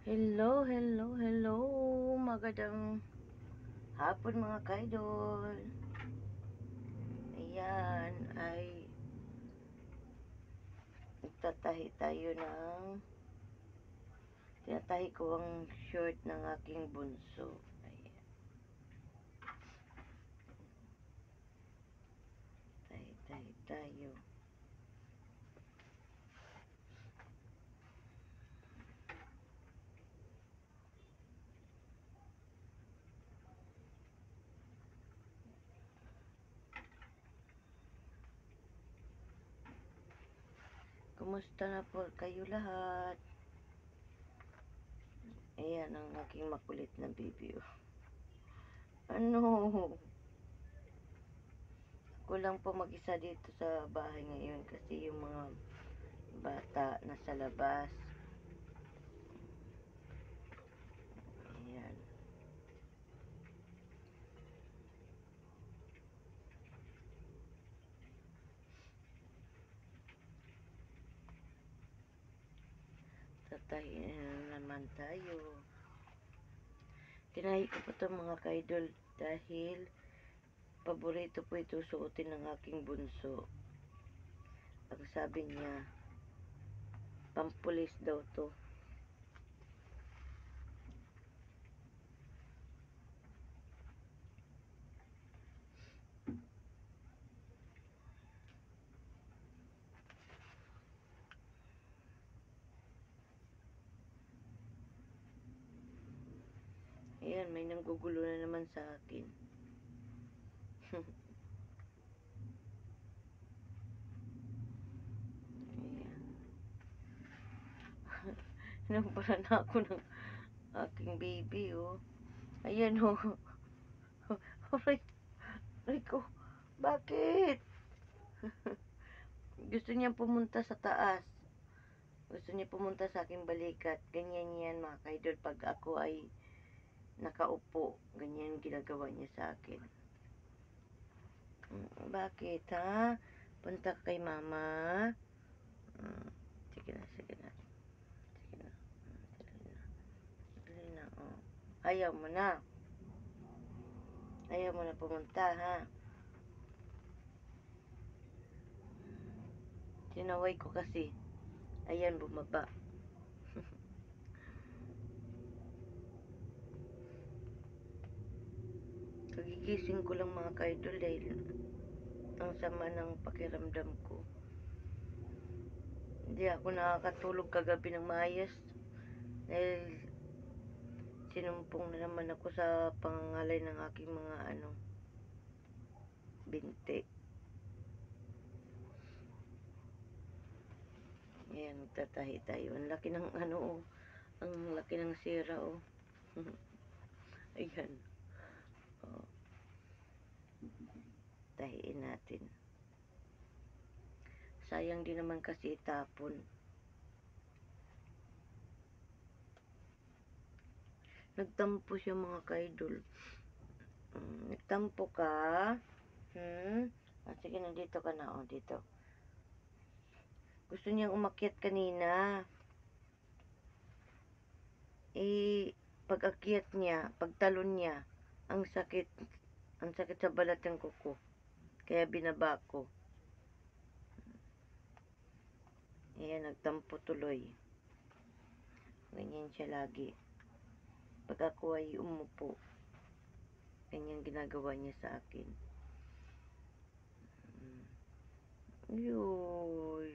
Hello, hello, hello. Magandang hapon mga kaidol. Ayan, ay nagtatahi tayo tinatahi ko ang short ng aking bunso. Ayan, tahi tayo. Kumusta na po kayo lahat? Ayan ang aking makulit na baby. Ano? Ako lang po mag-isa dito sa bahay ngayon kasi yung mga bata nasa labas. Ayan. Tatahiin na naman tayo. Tinahi ko po ito mga kaidol dahil paborito po ito suotin ng aking bunso. Ang sabi niya, pampulis daw to. Ayan, may nanggugulo na naman sa akin. Ayan. Nagbara na ako ng aking baby, oh. Ayan, oh. Aray, aray ko. Bakit? Gusto niya pumunta sa taas. Gusto niya pumunta sa aking balikat. Ganyan yan mga kaidol. Pag ako ay nakaupo, ganyan ginagawa niya sa akin. Bakit, ha? Punta ka kay mama. Sige na, sige na. Sige na. Dali na. Dali na, oh. Ayaw mo na. Ayaw mo na pumunta, ha? Sinaway ko kasi. Ayan, bumaba. Kagigising ko lang mga kaidol dahil ang sama ng pakiramdam ko. Hindi ako nakakatulog kagabi ng maayos dahil sinumpong na naman ako sa pangangalay ng aking mga binti. Ayan, magtatahi tayo. Ang laki ng oh. Ang laki ng sira, oh. Ayan. Oh. Tahiin natin. Sayang din naman kasi itapon. Nagtampo siya mga kaidol. Nagtampo ka? Sige, nandito ka na, oh, dito. Gusto niyang umakyat kanina. Pag-akyat niya, pagtalon niya, ang sakit sa balat ng kuko. Kaya binaba ko. Ayan, nagtampo tuloy. Ganyan siya lagi. Pag ako ay umupo, ganyan ginagawa niya sa akin. Yoy.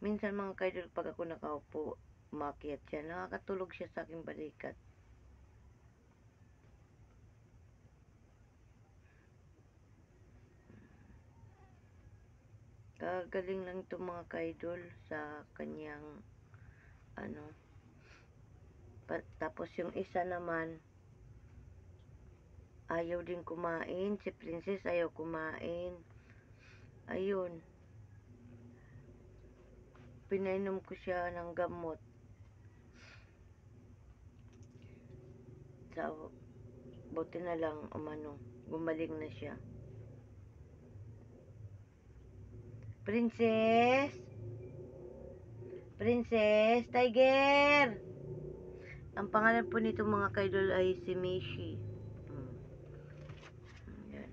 Minsan mga kaidol, pag ako nakaupo, umakyat siya, nakakatulog siya sa aking balikat. Kagaling lang itong mga kaidol sa kanyang tapos yung isa naman ayaw din kumain. Si Princess ayaw kumain. Ayun, pinainom ko siya ng gamot. Buti na lang gumaling na siya. Princess, Princess, Tiger, Ang pangalan po nito mga kaidol ay si Mishi. Yan.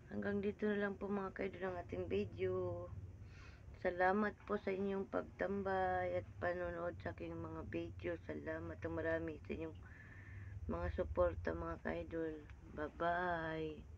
Hanggang dito na lang po mga kaidol ang ating video. Salamat po sa inyong pagtambay at panonood sa aking mga video. Salamat ang marami sa inyong mga suporta mga kaidol. Bye-bye.